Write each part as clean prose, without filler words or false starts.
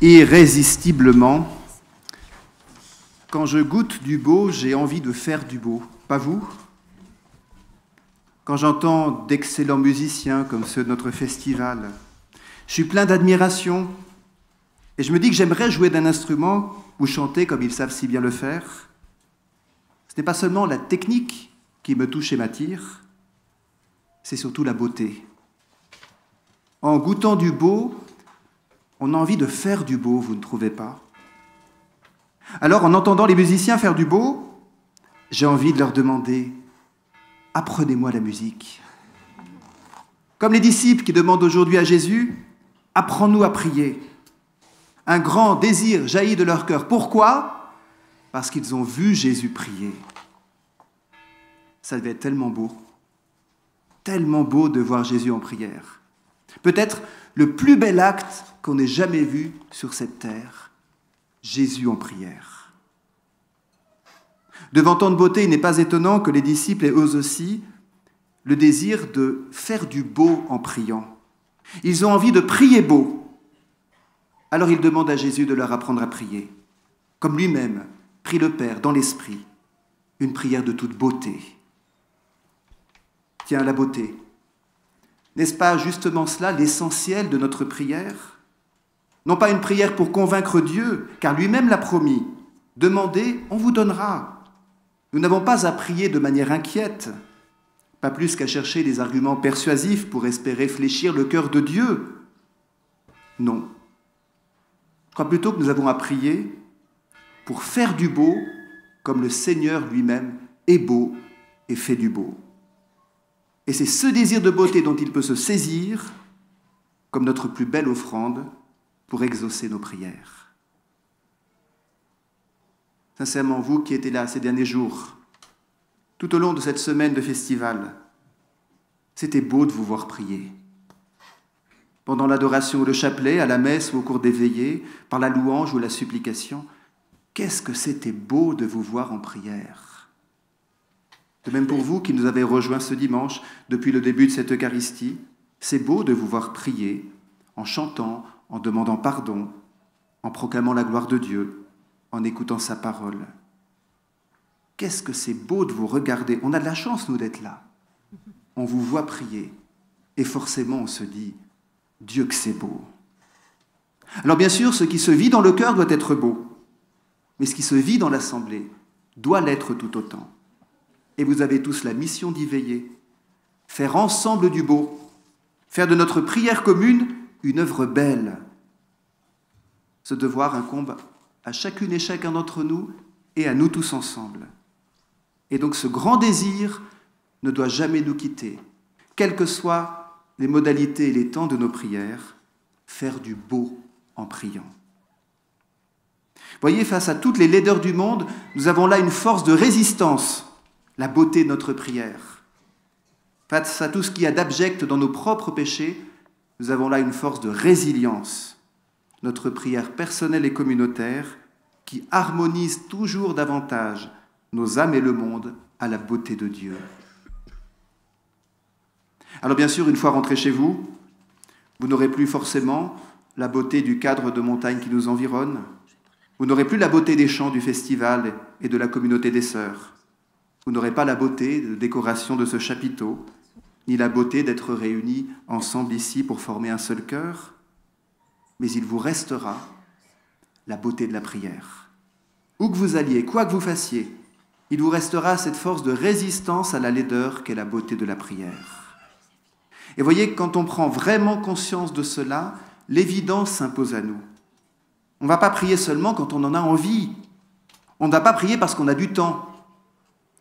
Irrésistiblement, quand je goûte du beau, j'ai envie de faire du beau. Pas vous? Quand j'entends d'excellents musiciens comme ceux de notre festival, je suis plein d'admiration et je me dis que j'aimerais jouer d'un instrument ou chanter comme ils savent si bien le faire. Ce n'est pas seulement la technique qui me touche et m'attire, c'est surtout la beauté. En goûtant du beau, on a envie de faire du beau, vous ne trouvez pas? Alors, en entendant les musiciens faire du beau, j'ai envie de leur demander « Apprenez-moi la musique ». Comme les disciples qui demandent aujourd'hui à Jésus « Apprends-nous à prier ». Un grand désir jaillit de leur cœur. Pourquoi? Parce qu'ils ont vu Jésus prier. Ça devait être tellement beau de voir Jésus en prière. Peut-être le plus bel acte qu'on ait jamais vu sur cette terre, Jésus en prière. Devant tant de beauté, il n'est pas étonnant que les disciples aient eux aussi le désir de faire du beau en priant. Ils ont envie de prier beau. Alors ils demandent à Jésus de leur apprendre à prier, comme lui-même prie le Père dans l'Esprit, une prière de toute beauté. Tiens, la beauté. N'est-ce pas justement cela l'essentiel de notre prière? Non pas une prière pour convaincre Dieu, car lui-même l'a promis. Demandez, on vous donnera. Nous n'avons pas à prier de manière inquiète, pas plus qu'à chercher des arguments persuasifs pour espérer fléchir le cœur de Dieu. Non. Je crois plutôt que nous avons à prier pour faire du beau, comme le Seigneur lui-même est beau et fait du beau. Et c'est ce désir de beauté dont il peut se saisir comme notre plus belle offrande pour exaucer nos prières. Sincèrement, vous qui étiez là ces derniers jours, tout au long de cette semaine de festival, c'était beau de vous voir prier. Pendant l'adoration ou le chapelet, à la messe ou au cours des veillées, par la louange ou la supplication, qu'est-ce que c'était beau de vous voir en prière. De même pour vous qui nous avez rejoints ce dimanche, depuis le début de cette Eucharistie, c'est beau de vous voir prier, en chantant, en demandant pardon, en proclamant la gloire de Dieu, en écoutant sa parole. Qu'est-ce que c'est beau de vous regarder. On a de la chance, nous, d'être là. On vous voit prier, et forcément on se dit, Dieu que c'est beau. Alors bien sûr, ce qui se vit dans le cœur doit être beau, mais ce qui se vit dans l'assemblée doit l'être tout autant. Et vous avez tous la mission d'y veiller, faire ensemble du beau, faire de notre prière commune une œuvre belle. Ce devoir incombe à chacune et chacun d'entre nous et à nous tous ensemble. Et donc ce grand désir ne doit jamais nous quitter, quelles que soient les modalités et les temps de nos prières, faire du beau en priant. Voyez, face à toutes les laideurs du monde, nous avons là une force de résistance, la beauté de notre prière. Face à tout ce qu'il y a d'abject dans nos propres péchés, nous avons là une force de résilience, notre prière personnelle et communautaire qui harmonise toujours davantage nos âmes et le monde à la beauté de Dieu. Alors bien sûr, une fois rentrés chez vous, vous n'aurez plus forcément la beauté du cadre de montagne qui nous environne, vous n'aurez plus la beauté des chants du festival et de la communauté des sœurs. Vous n'aurez pas la beauté de décoration de ce chapiteau, ni la beauté d'être réunis ensemble ici pour former un seul cœur, mais il vous restera la beauté de la prière. Où que vous alliez, quoi que vous fassiez, il vous restera cette force de résistance à la laideur qu'est la beauté de la prière. Et voyez, quand on prend vraiment conscience de cela, l'évidence s'impose à nous. On ne va pas prier seulement quand on en a envie. On ne va pas prier parce qu'on a du temps,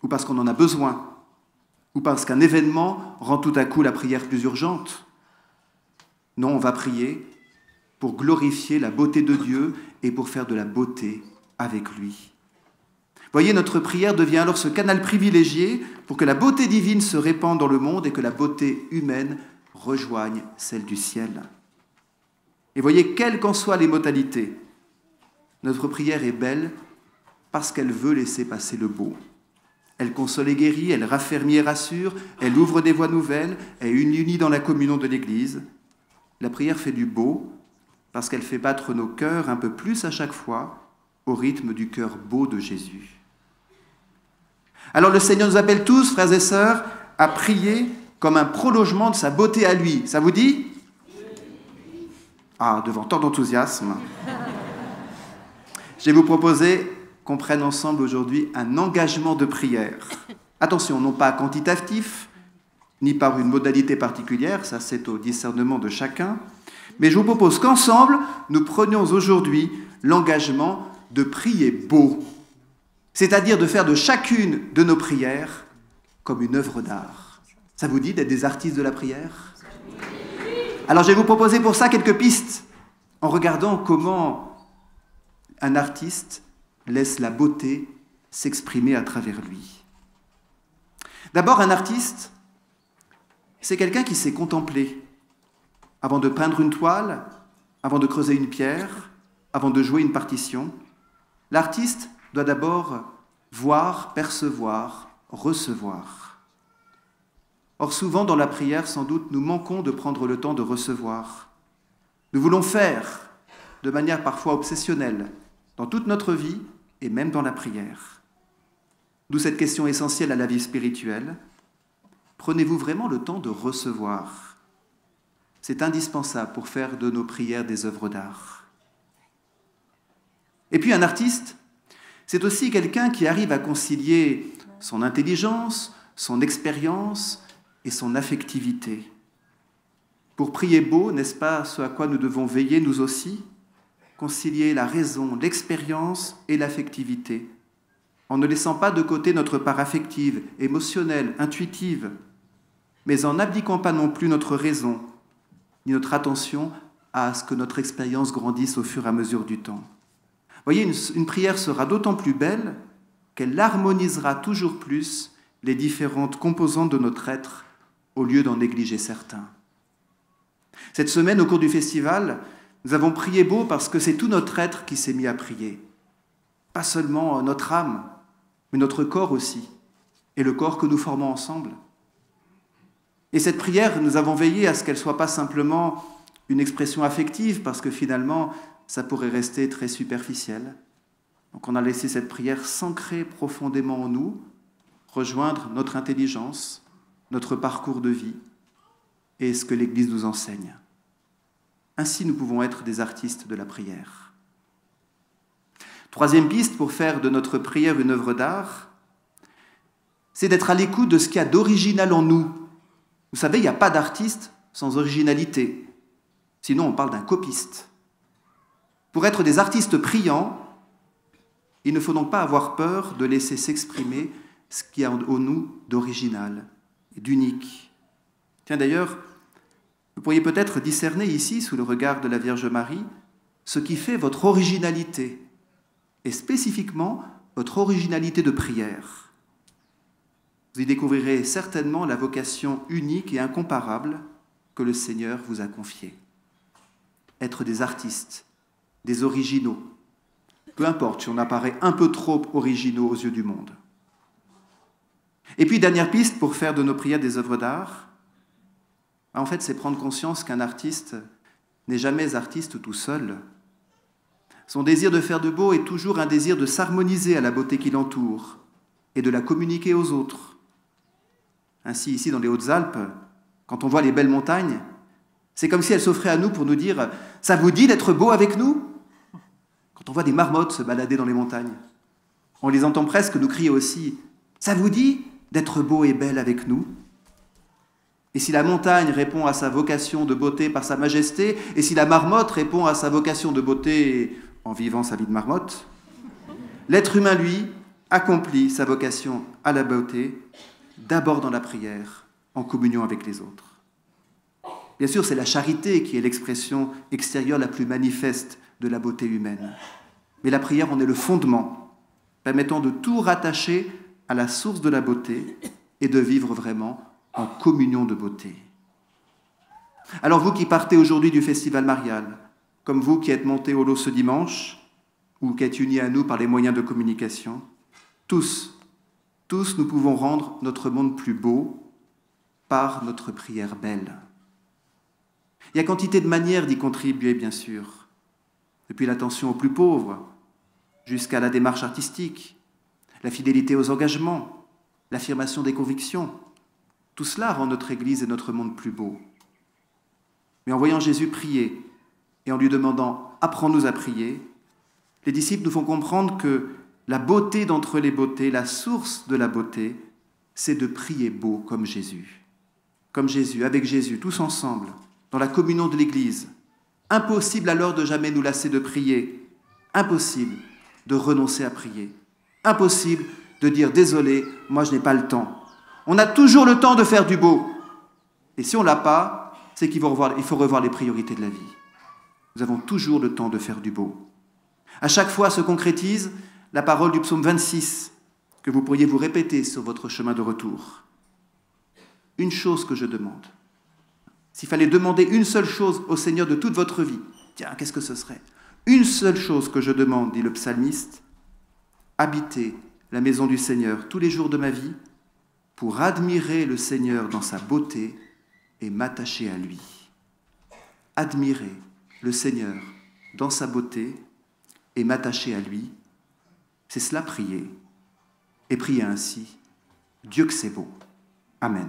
ou parce qu'on en a besoin, ou parce qu'un événement rend tout à coup la prière plus urgente. Non, on va prier pour glorifier la beauté de Dieu et pour faire de la beauté avec lui. Voyez, notre prière devient alors ce canal privilégié pour que la beauté divine se répande dans le monde et que la beauté humaine rejoigne celle du ciel. Et voyez, quelles qu'en soient les modalités, notre prière est belle parce qu'elle veut laisser passer le beau. Elle console et guérit, elle raffermit et rassure, elle ouvre des voies nouvelles, elle unit dans la communion de l'Église. La prière fait du beau parce qu'elle fait battre nos cœurs un peu plus à chaque fois au rythme du cœur beau de Jésus. Alors le Seigneur nous appelle tous, frères et sœurs, à prier comme un prolongement de sa beauté à lui. Ça vous dit ? Ah, devant tant d'enthousiasme. Je vais vous proposer qu'on prenne ensemble aujourd'hui un engagement de prière. Attention, non pas quantitatif, ni par une modalité particulière, ça c'est au discernement de chacun, mais je vous propose qu'ensemble, nous prenions aujourd'hui l'engagement de prier beau, c'est-à-dire de faire de chacune de nos prières comme une œuvre d'art. Ça vous dit d'être des artistes de la prière ? Alors je vais vous proposer pour ça quelques pistes, en regardant comment un artiste laisse la beauté s'exprimer à travers lui. D'abord, un artiste, c'est quelqu'un qui sait contempler avant de peindre une toile, avant de creuser une pierre, avant de jouer une partition. L'artiste doit d'abord voir, percevoir, recevoir. Or, souvent dans la prière, sans doute, nous manquons de prendre le temps de recevoir. Nous voulons faire, de manière parfois obsessionnelle, dans toute notre vie et même dans la prière. D'où cette question essentielle à la vie spirituelle. Prenez-vous vraiment le temps de recevoir ? C'est indispensable pour faire de nos prières des œuvres d'art. Et puis un artiste, c'est aussi quelqu'un qui arrive à concilier son intelligence, son expérience et son affectivité. Pour prier beau, n'est-ce pas ce à quoi nous devons veiller nous aussi ? Concilier la raison, l'expérience et l'affectivité, en ne laissant pas de côté notre part affective, émotionnelle, intuitive, mais en n'abdiquant pas non plus notre raison, ni notre attention à ce que notre expérience grandisse au fur et à mesure du temps. Vous voyez, une prière sera d'autant plus belle qu'elle harmonisera toujours plus les différentes composantes de notre être, au lieu d'en négliger certains. Cette semaine, au cours du festival, nous avons prié beau parce que c'est tout notre être qui s'est mis à prier. Pas seulement notre âme, mais notre corps aussi, et le corps que nous formons ensemble. Et cette prière, nous avons veillé à ce qu'elle ne soit pas simplement une expression affective, parce que finalement, ça pourrait rester très superficiel. Donc on a laissé cette prière s'ancrer profondément en nous, rejoindre notre intelligence, notre parcours de vie, et ce que l'Église nous enseigne. Ainsi, nous pouvons être des artistes de la prière. Troisième piste pour faire de notre prière une œuvre d'art, c'est d'être à l'écoute de ce qu'il y a d'original en nous. Vous savez, il n'y a pas d'artiste sans originalité. Sinon, on parle d'un copiste. Pour être des artistes priants, il ne faut donc pas avoir peur de laisser s'exprimer ce qu'il y a en nous d'original et d'unique. Tiens, d'ailleurs, vous pourriez peut-être discerner ici, sous le regard de la Vierge Marie, ce qui fait votre originalité, et spécifiquement votre originalité de prière. Vous y découvrirez certainement la vocation unique et incomparable que le Seigneur vous a confiée. Être des artistes, des originaux, peu importe si on apparaît un peu trop originaux aux yeux du monde. Et puis, dernière piste pour faire de nos prières des œuvres d'art, en fait, c'est prendre conscience qu'un artiste n'est jamais artiste tout seul. Son désir de faire de beau est toujours un désir de s'harmoniser à la beauté qui l'entoure et de la communiquer aux autres. Ainsi, ici, dans les Hautes-Alpes, quand on voit les belles montagnes, c'est comme si elles s'offraient à nous pour nous dire « Ça vous dit d'être beau avec nous ?» Quand on voit des marmottes se balader dans les montagnes, on les entend presque nous crier aussi « Ça vous dit d'être beau et belle avec nous ?» Et si la montagne répond à sa vocation de beauté par sa majesté, et si la marmotte répond à sa vocation de beauté en vivant sa vie de marmotte, l'être humain, lui, accomplit sa vocation à la beauté, d'abord dans la prière, en communion avec les autres. Bien sûr, c'est la charité qui est l'expression extérieure la plus manifeste de la beauté humaine. Mais la prière en est le fondement, permettant de tout rattacher à la source de la beauté et de vivre vraiment en communion de beauté. Alors vous qui partez aujourd'hui du festival marial, comme vous qui êtes montés au lot ce dimanche, ou qui êtes unis à nous par les moyens de communication, tous nous pouvons rendre notre monde plus beau par notre prière belle. Il y a quantité de manières d'y contribuer, bien sûr. depuis l'attention aux plus pauvres, jusqu'à la démarche artistique, la fidélité aux engagements, l'affirmation des convictions. Tout cela rend notre Église et notre monde plus beau. Mais en voyant Jésus prier et en lui demandant « Apprends-nous à prier », les disciples nous font comprendre que la beauté d'entre les beautés, la source de la beauté, c'est de prier beau comme Jésus. Comme Jésus, avec Jésus, tous ensemble, dans la communion de l'Église. Impossible alors de jamais nous lasser de prier. Impossible de renoncer à prier. Impossible de dire « Désolé, moi je n'ai pas le temps ». On a toujours le temps de faire du beau. Et si on ne l'a pas, c'est qu'il faut revoir les priorités de la vie. Nous avons toujours le temps de faire du beau. À chaque fois se concrétise la parole du psaume 26, que vous pourriez vous répéter sur votre chemin de retour. Une chose que je demande. S'il fallait demander une seule chose au Seigneur de toute votre vie, tiens, qu'est-ce que ce serait? Une seule chose que je demande, dit le psalmiste, habiter la maison du Seigneur tous les jours de ma vie pour admirer le Seigneur dans sa beauté et m'attacher à lui. Admirer le Seigneur dans sa beauté et m'attacher à lui, c'est cela prier. Et prier ainsi, Dieu que c'est beau. Amen.